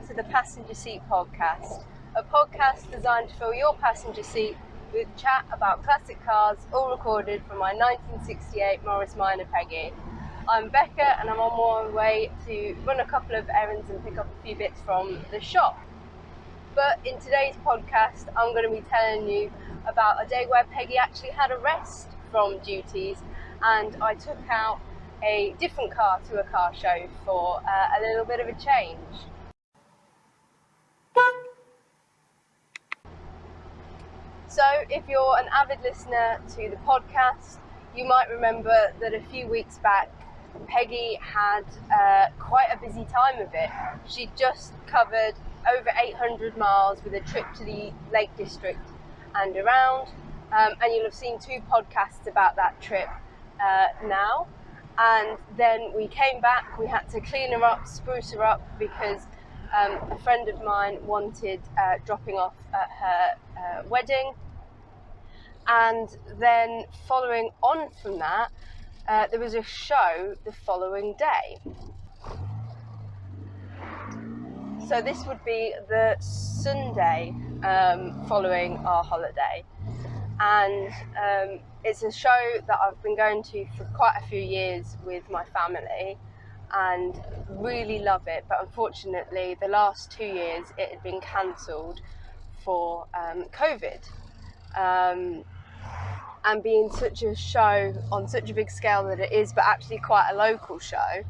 to the Passenger Seat Podcast, a podcast designed to fill your passenger seat with chat about classic cars, all recorded from my 1968 Morris Minor Peggy. I'm Becca and I'm on my way to run a couple of errands and pick up a few bits from the shop. But in today's podcast, I'm going to be telling you about a day where Peggy actually had a rest from duties and I took out a different car to a car show for a little bit of a change. So if you're an avid listener to the podcast, you might remember that a few weeks back Peggy had quite a busy time of it. She'd just covered over 800 miles with a trip to the Lake District and around, and you'll have seen 2 podcasts about that trip now. And then we came back, we had to clean her up, spruce her up, because a friend of mine wanted dropping off at her wedding. And then following on from that, there was a show the following day. So this would be the Sunday following our holiday. And it's a show that I've been going to for quite a few years with my family and really love it, but unfortunately the last 2 years it had been cancelled for COVID. And being such a show on such a big scale that it is, but actually quite a local show,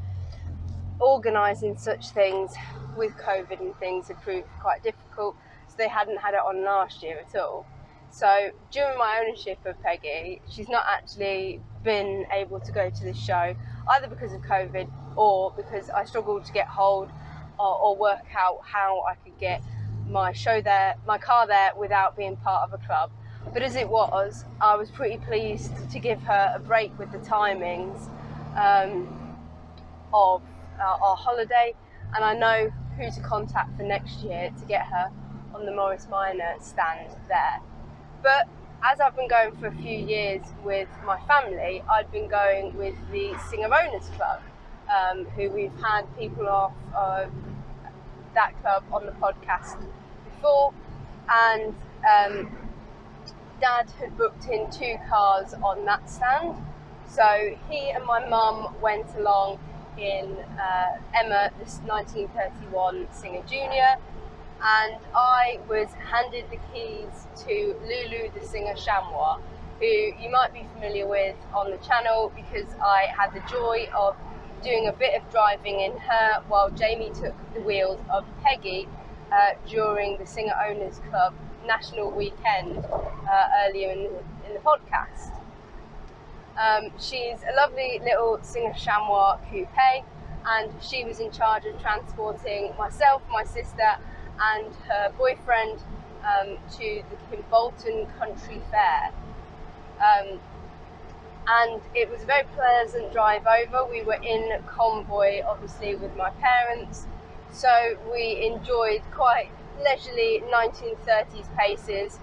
organising such things with COVID and things had proved quite difficult, so they hadn't had it on last year at all. So during my ownership of Peggy, she's not actually been able to go to this show, either because of COVID or because I struggled to get hold or work out how I could get my car there without being part of a club. But as it was, I was pretty pleased to give her a break with the timings of our holiday, and I know who to contact for next year to get her on the Morris Minor stand there. But as I've been going for a few years with my family, I'd been going with the Singer Owners Club, who we've had people off of that club on the podcast before, and Dad had booked in 2 cars on that stand. So he and my mum went along in Emma, this 1931 Singer Junior, and I was handed the keys to Lulu, the Singer Chamois, who you might be familiar with on the channel because I had the joy of doing a bit of driving in her while Jamie took the wheels of Peggy during the Singer Owners Club National Weekend earlier in the podcast. She's a lovely little Singer Chamois Coupe, and she was in charge of transporting myself, my sister and her boyfriend to the Kimbolton Country Fayre. And it was a very pleasant drive over. We were in convoy, obviously, with my parents, so we enjoyed quite leisurely 1930s paces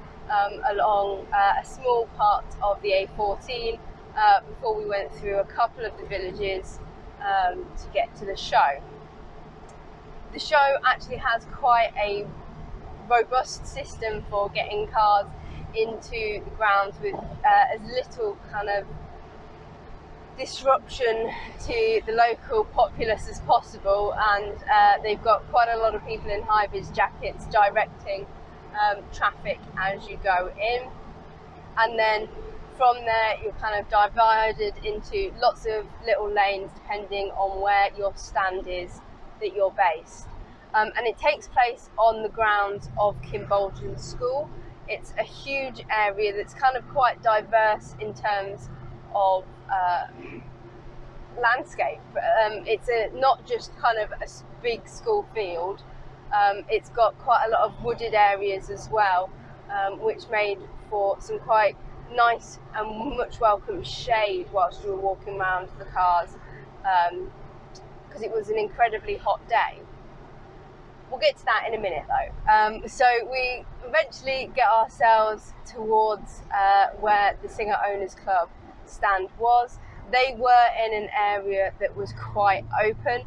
along a small part of the Ep14 before we went through a couple of the villages to get to the show. The show actually has quite a robust system for getting cars into the grounds with as little kind of disruption to the local populace as possible, and they've got quite a lot of people in high-vis jackets directing traffic as you go in, and then from there you're kind of divided into lots of little lanes depending on where your stand is that you're based. And it takes place on the grounds of Kimbolton School. It's a huge area that's kind of quite diverse in terms of landscape. It's not just kind of a big school field. It's got quite a lot of wooded areas as well, which made for some quite nice and much welcome shade whilst you were walking around the cars, because it was an incredibly hot day. We'll get to that in a minute though. So we eventually get ourselves towards where the Singer Owners Club stand was. They were in an area that was quite open,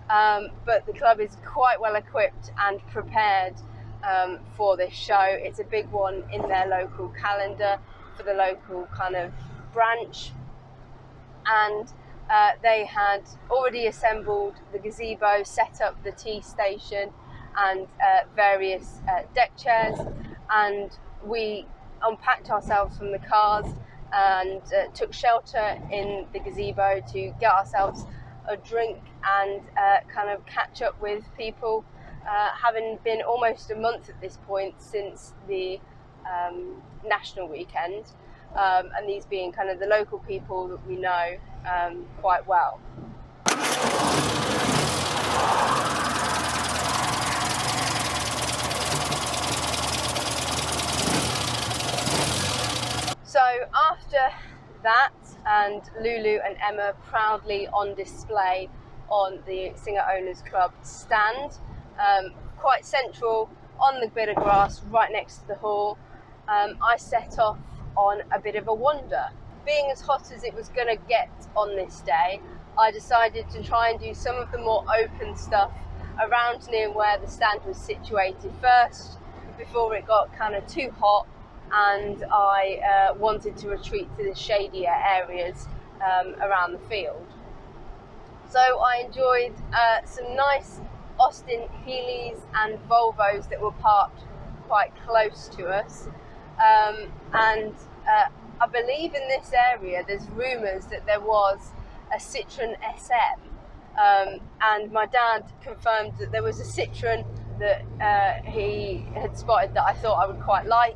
but the club is quite well equipped and prepared for this show. It's a big one in their local calendar for the local kind of branch, and they had already assembled the gazebo, set up the tea station and various deck chairs, and we unpacked ourselves from the cars and took shelter in the gazebo to get ourselves a drink and kind of catch up with people, having been almost a month at this point since the national weekend, and these being kind of the local people that we know quite well. So after that, and Lulu and Emma proudly on display on the Singer Owners Club stand, quite central on the bit of grass right next to the hall, I set off on a bit of a wander. Being as hot as it was going to get on this day, I decided to try and do some of the more open stuff around near where the stand was situated first, before it got kind of too hot and I wanted to retreat to the shadier areas around the field. So I enjoyed some nice Austin Healey's and Volvos that were parked quite close to us, and I believe in this area there's rumours that there was a Citroen SM, and my dad confirmed that there was a Citroen that he had spotted that I thought I would quite like,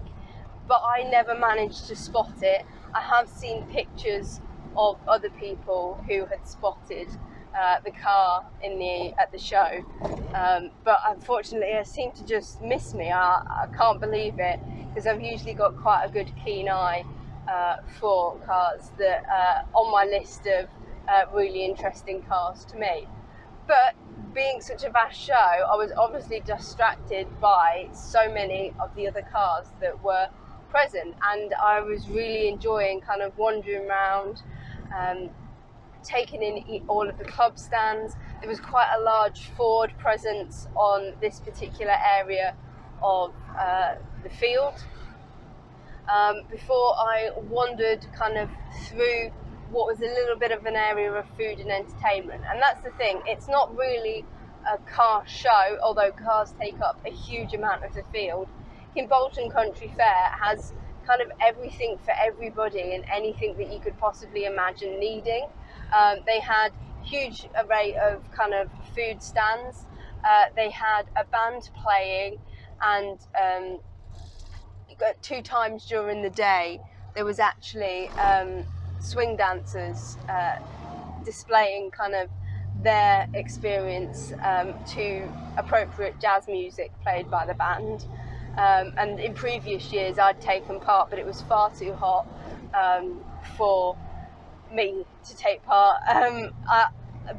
but I never managed to spot it. I have seen pictures of other people who had spotted the car at the show, but unfortunately it seemed to just miss me. I can't believe it, because I've usually got quite a good keen eye for cars that are on my list of really interesting cars to me. But being such a vast show, I was obviously distracted by so many of the other cars that were present, and I was really enjoying kind of wandering around, taking in all of the club stands. There was quite a large Ford presence on this particular area of the field. Before I wandered kind of through what was a little bit of an area of food and entertainment, and that's the thing, it's not really a car show, although cars take up a huge amount of the field. Kimbolton Country Fayre has kind of everything for everybody and anything that you could possibly imagine needing. They had huge array of kind of food stands. They had a band playing, and 2 times during the day there was actually swing dancers displaying kind of their experience to appropriate jazz music played by the band. And in previous years I'd taken part, but it was far too hot for me to take part.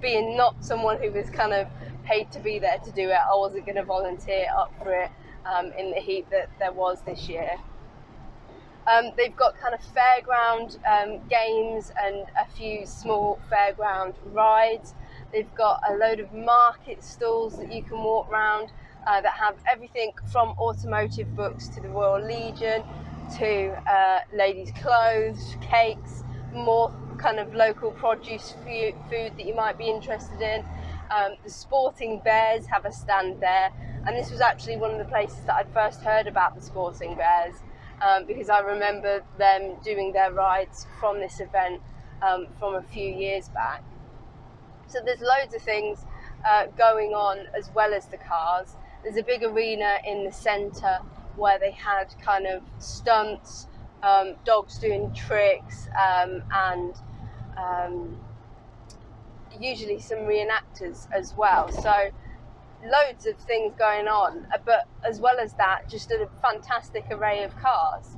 Being not someone who was kind of paid to be there to do it, I wasn't going to volunteer up for it in the heat that there was this year. They've got kind of fairground games and a few small fairground rides. They've got a load of market stalls that you can walk around that have everything from automotive books to the Royal Legion to ladies' clothes, cakes, more kind of local produce food that you might be interested in. The Sporting Bears have a stand there, and this was actually one of the places that I'd first heard about the Sporting Bears, because I remember them doing their rides from this event from a few years back. So there's loads of things going on as well as the cars. There's a big arena in the centre where they had kind of stunts, dogs doing tricks, and usually some reenactors as well. So loads of things going on, but as well as that, just a fantastic array of cars.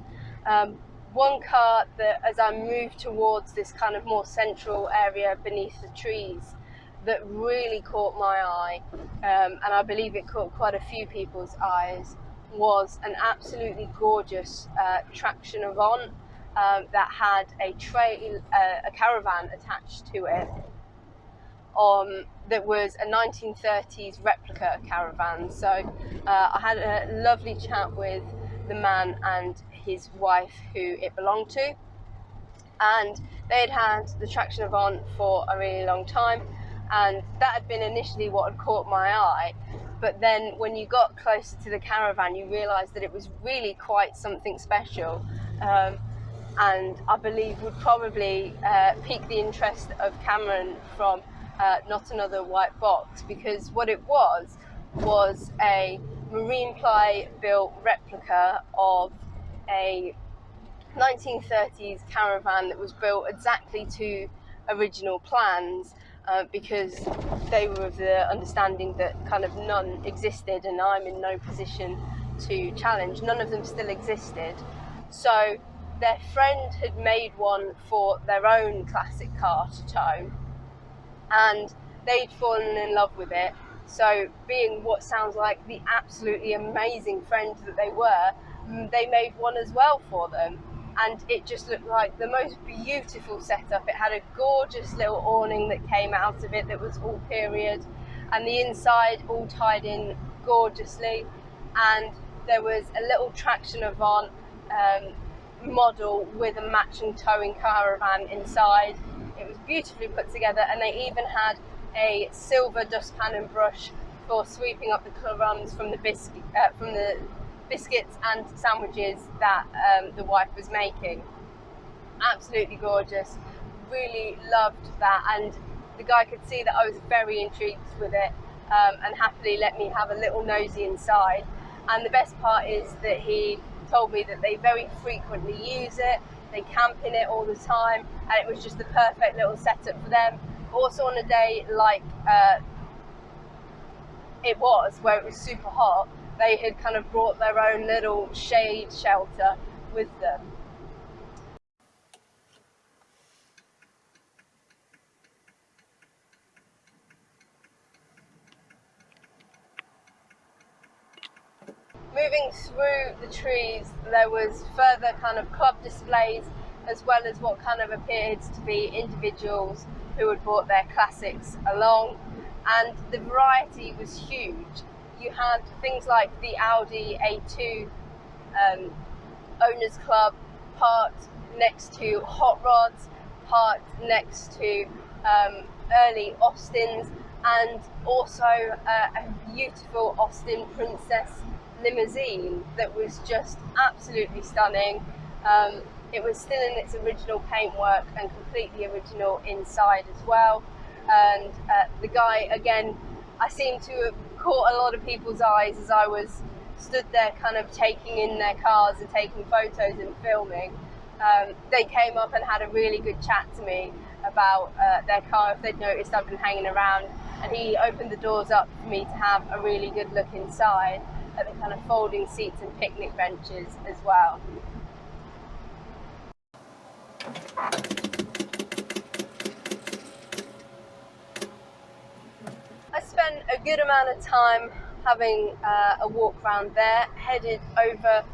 One car that, as I moved towards this kind of more central area beneath the trees, that really caught my eye, and I believe it caught quite a few people's eyes, was an absolutely gorgeous traction avant that had a caravan attached to it. that was a 1930s replica caravan. So I had a lovely chat with the man and his wife who it belonged to, and they'd had the traction avant for a really long time, and that had been initially what had caught my eye. But then when you got closer to the caravan, you realised that it was really quite something special, and I believe would probably pique the interest of Cameron from Not Another White Box, because what it was a marine ply built replica of a 1930s caravan that was built exactly to original plans, because they were of the understanding that kind of none existed, and I'm in no position to challenge. None of them still existed. So their friend had made one for their own classic car to tow, and they'd fallen in love with it. So, being what sounds like the absolutely amazing friend that they were, they made one as well for them. And it just looked like the most beautiful setup. It had a gorgeous little awning that came out of it that was all period, and the inside all tied in gorgeously. And there was a little traction avant model with a matching towing caravan inside. It was beautifully put together, and they even had a silver dustpan and brush for sweeping up the crumbs from the biscuits and sandwiches that the wife was making. Absolutely gorgeous. Really loved that, and the guy could see that I was very intrigued with it, and happily let me have a little nosy inside. And the best part is that he told me that they very frequently use it, they camp in it all the time, and it was just the perfect little setup for them. Also on a day like it was, where it was super hot, they had kind of brought their own little shade shelter with them. Moving through the trees, there was further kind of club displays, as well as what kind of appeared to be individuals who had brought their classics along, and the variety was huge. You had things like the Audi A2 owners club parked next to hot rods, parked next to early Austins, and also a beautiful Austin Princess limousine that was just absolutely stunning. It was still in its original paintwork and completely original inside as well. And the guy, again, I seem to have caught a lot of people's eyes as I was stood there kind of taking in their cars and taking photos and filming. They came up and had a really good chat to me about their car, if they'd noticed I've been hanging around, and he opened the doors up for me to have a really good look inside at the kind of folding seats and picnic benches as well. I spent a good amount of time having a walk around there, headed over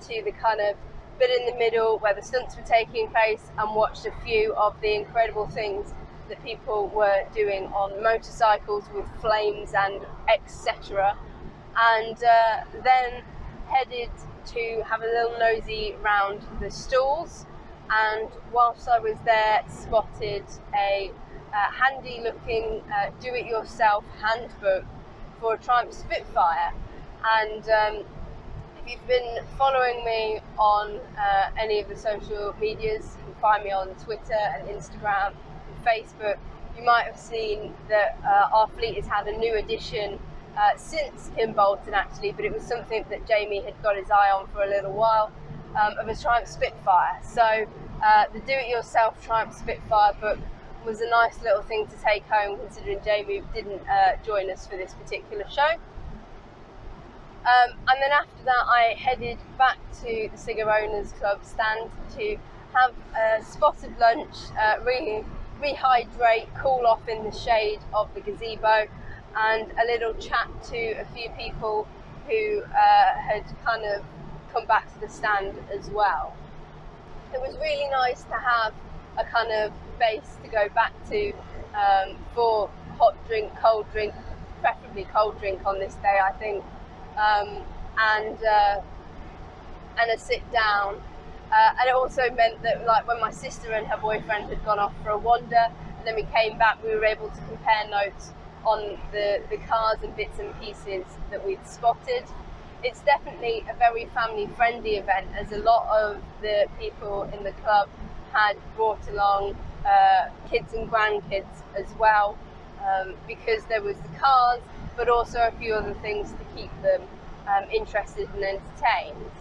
to the kind of bit in the middle where the stunts were taking place, and watched a few of the incredible things that people were doing on motorcycles with flames and etc. And then headed to have a little nosy round the stalls, and whilst I was there spotted a handy looking do-it-yourself handbook for a Triumph Spitfire. And if you've been following me on any of the social medias, you can find me on Twitter and Instagram and Facebook, you might have seen that our fleet has had a new addition since Kimbolton actually, but it was something that Jamie had got his eye on for a little while, of a Triumph Spitfire. So the do-it-yourself Triumph Spitfire book was a nice little thing to take home, considering Jamie didn't join us for this particular show. And then after that I headed back to the Singer Owners Club stand to have a spot of lunch, rehydrate, cool off in the shade of the gazebo, and a little chat to a few people who had kind of come back to the stand as well. It was really nice to have a kind of base to go back to for hot drink, cold drink, preferably cold drink on this day, I think, and a sit down. And it also meant that, like, when my sister and her boyfriend had gone off for a wander, and then we came back, we were able to compare notes on the cars and bits and pieces that we'd spotted. It's definitely a very family-friendly event, as a lot of the people in the club had brought along kids and grandkids as well, because there was the cars, but also a few other things to keep them interested and entertained.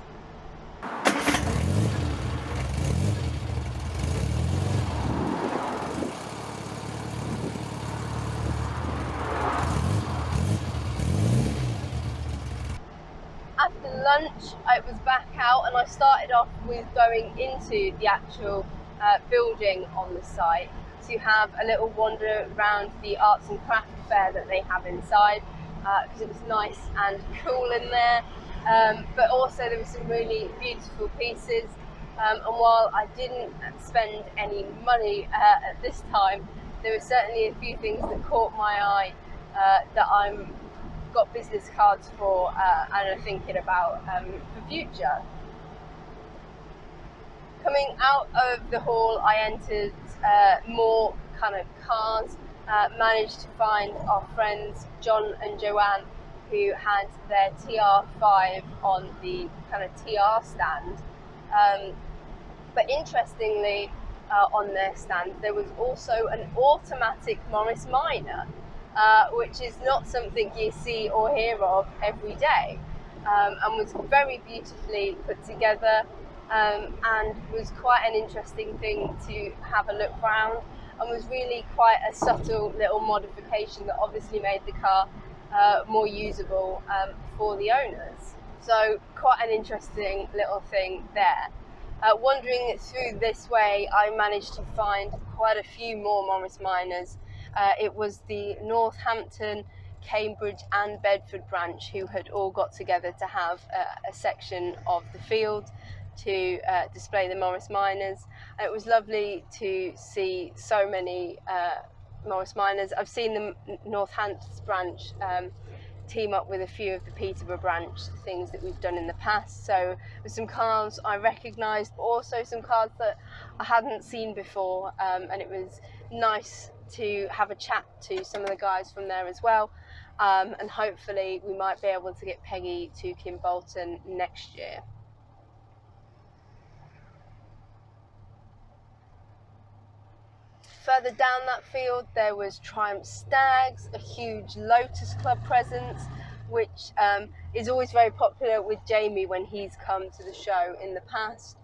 After lunch, I was back out, and I started off with going into the actual building on the site to have a little wander around the arts and crafts fair that they have inside, because it was nice and cool in there, but also there were some really beautiful pieces, and while I didn't spend any money at this time, there were certainly a few things that caught my eye that I'm got business cards for and are thinking about for future. Coming out of the hall, I entered more kind of cars, managed to find our friends John and Joanne, who had their TR5 on the kind of TR stand. But interestingly, on their stand, there was also an automatic Morris Minor, which is not something you see or hear of every day, and was very beautifully put together, and was quite an interesting thing to have a look round, and was really quite a subtle little modification that obviously made the car more usable for the owners. So quite an interesting little thing there. Wandering through this way, I managed to find quite a few more Morris Minors. It was the Northampton, Cambridge and Bedford branch who had all got together to have a section of the field to display the Morris Minors. And it was lovely to see so many Morris Minors. I've seen the Northampton branch team up with a few of the Peterborough branch things that we've done in the past. So with some cars I recognised, but also some cars that I hadn't seen before, and it was nice to have a chat to some of the guys from there as well, and hopefully we might be able to get Peggy to Kimbolton next year. Further down that field there was Triumph Stags, a huge Lotus Club presence, which is always very popular with Jamie when he's come to the show in the past.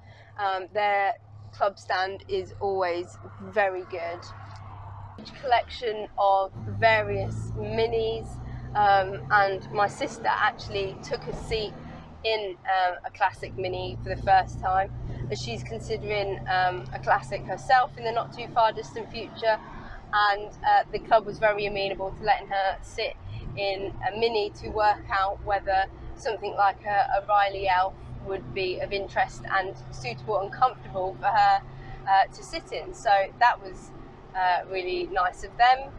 Their club stand is always very good. Collection of various minis, and my sister actually took a seat in a classic mini for the first time, as she's considering a classic herself in the not too far distant future, and the club was very amenable to letting her sit in a mini to work out whether something like a Riley Elf would be of interest and suitable and comfortable for her to sit in. So that was really nice of them.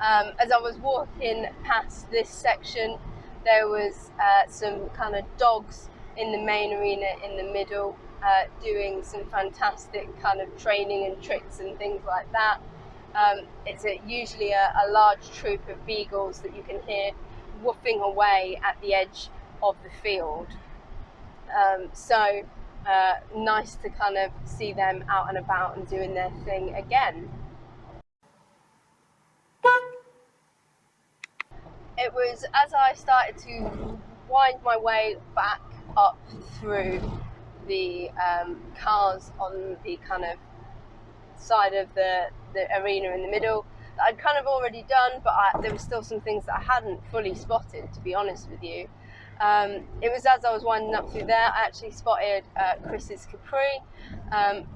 As I was walking past this section, there was some kind of dogs in the main arena in the middle, doing some fantastic kind of training and tricks and things like that. It's usually a large troop of beagles that you can hear woofing away at the edge of the field. So nice to kind of see them out and about and doing their thing again. It was as I started to wind my way back up through the cars on the kind of side of the arena in the middle that I'd kind of already done, but there were still some things that I hadn't fully spotted, to be honest with you. It was as I was winding up through there, I actually spotted Chris's Capri.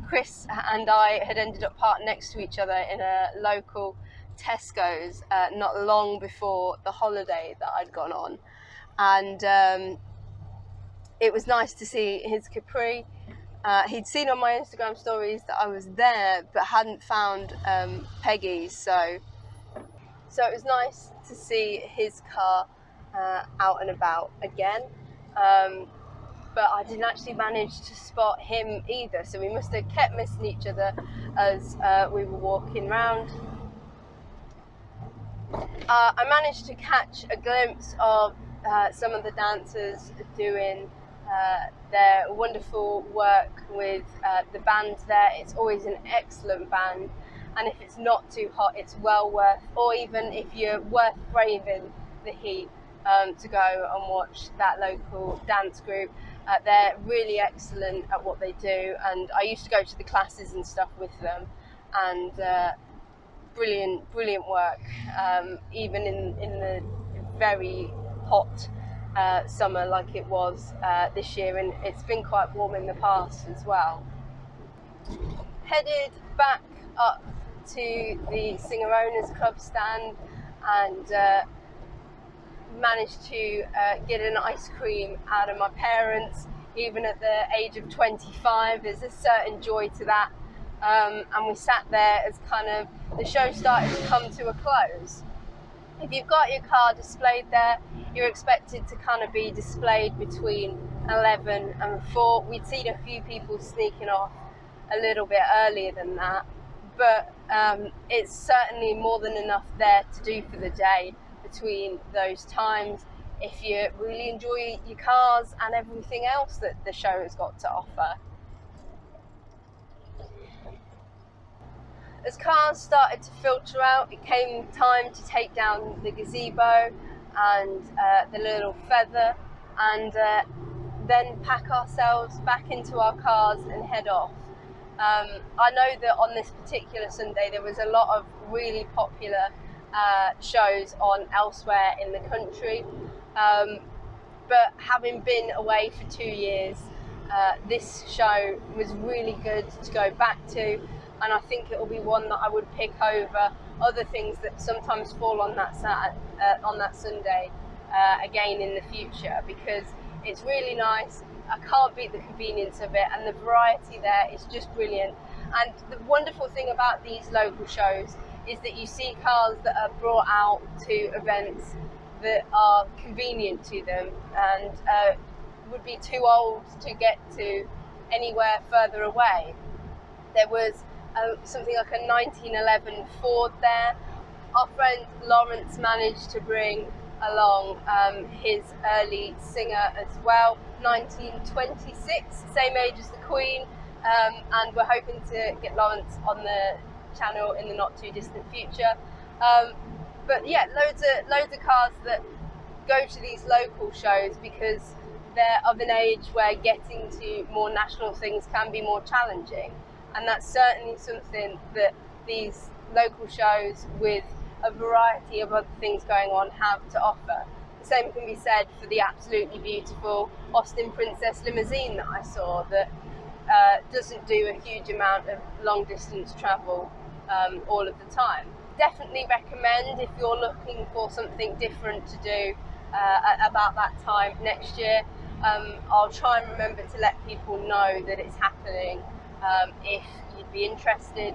Chris and I had ended up parked next to each other in a local Tesco's not long before the holiday that I'd gone on, and it was nice to see his Capri. He'd seen on my Instagram stories that I was there but hadn't found Peggy, so So it was nice to see his car out and about again. But I didn't actually manage to spot him either, so we must have kept missing each other as we were walking round. I managed to catch a glimpse of some of the dancers doing their wonderful work with the band there. It's always an excellent band, and if it's not too hot, it's well worth, or even if you're worth braving the heat, to go and watch that local dance group. They're really excellent at what they do, and I used to go to the classes and stuff with them, and brilliant work, even in the very hot summer like it was this year, and it's been quite warm in the past as well. Headed back up to the Singer Owners Club stand, and managed to get an ice cream out of my parents. Even at the age of 25, there's a certain joy to that, and we sat there as kind of the show started to come to a close. If you've got your car displayed there, you're expected to kind of be displayed between 11 and 4. We'd seen a few people sneaking off a little bit earlier than that, but it's certainly more than enough there to do for the day between those times, if you really enjoy your cars and everything else that the show has got to offer. As cars started to filter out, it came time to take down the gazebo and the little feather, and then pack ourselves back into our cars and head off. I know that on this particular Sunday there was a lot of really popular shows on elsewhere in the country, but having been away for 2 years, this show was really good to go back to, and I think it will be one that I would pick over other things that sometimes fall on that Sunday again in the future, because it's really nice. I can't beat the convenience of it, and the variety there is just brilliant. And the wonderful thing about these local shows is that you see cars that are brought out to events that are convenient to them, and would be too old to get to anywhere further away. There was something like a 1911 Ford there. Our friend Lawrence managed to bring along his early Singer as well, 1926, same age as the Queen, and we're hoping to get Lawrence on the channel in the not too distant future. But yeah, loads of cars that go to these local shows because they're of an age where getting to more national things can be more challenging, and that's certainly something that these local shows with a variety of other things going on have to offer. The same can be said for the absolutely beautiful Austin Princess limousine that I saw, that doesn't do a huge amount of long distance travel all of the time. Definitely recommend, if you're looking for something different to do about that time next year. I'll try and remember to let people know that it's happening if you'd be interested.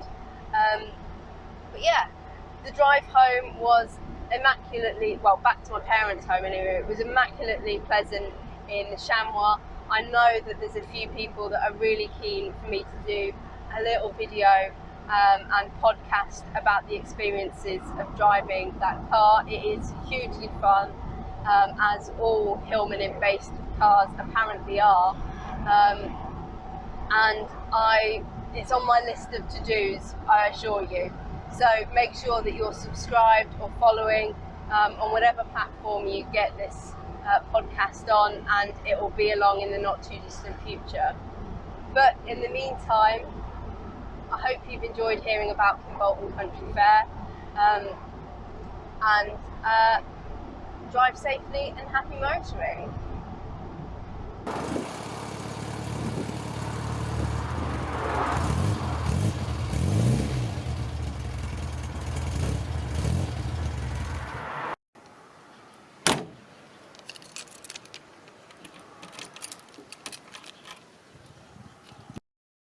But yeah, the drive home was immaculately, well, back to my parents' home anyway, it was immaculately pleasant in the Chamois. I know that there's a few people that are really keen for me to do a little video and podcast about the experiences of driving that car. It is hugely fun, as all Hillman-based cars apparently are, and it's on my list of to-dos, I assure you. So make sure that you're subscribed or following on whatever platform you get this podcast on, and it will be along in the not too distant future. But in the meantime, I hope you've enjoyed hearing about Kimbolton Country Fayre, and drive safely and happy motoring.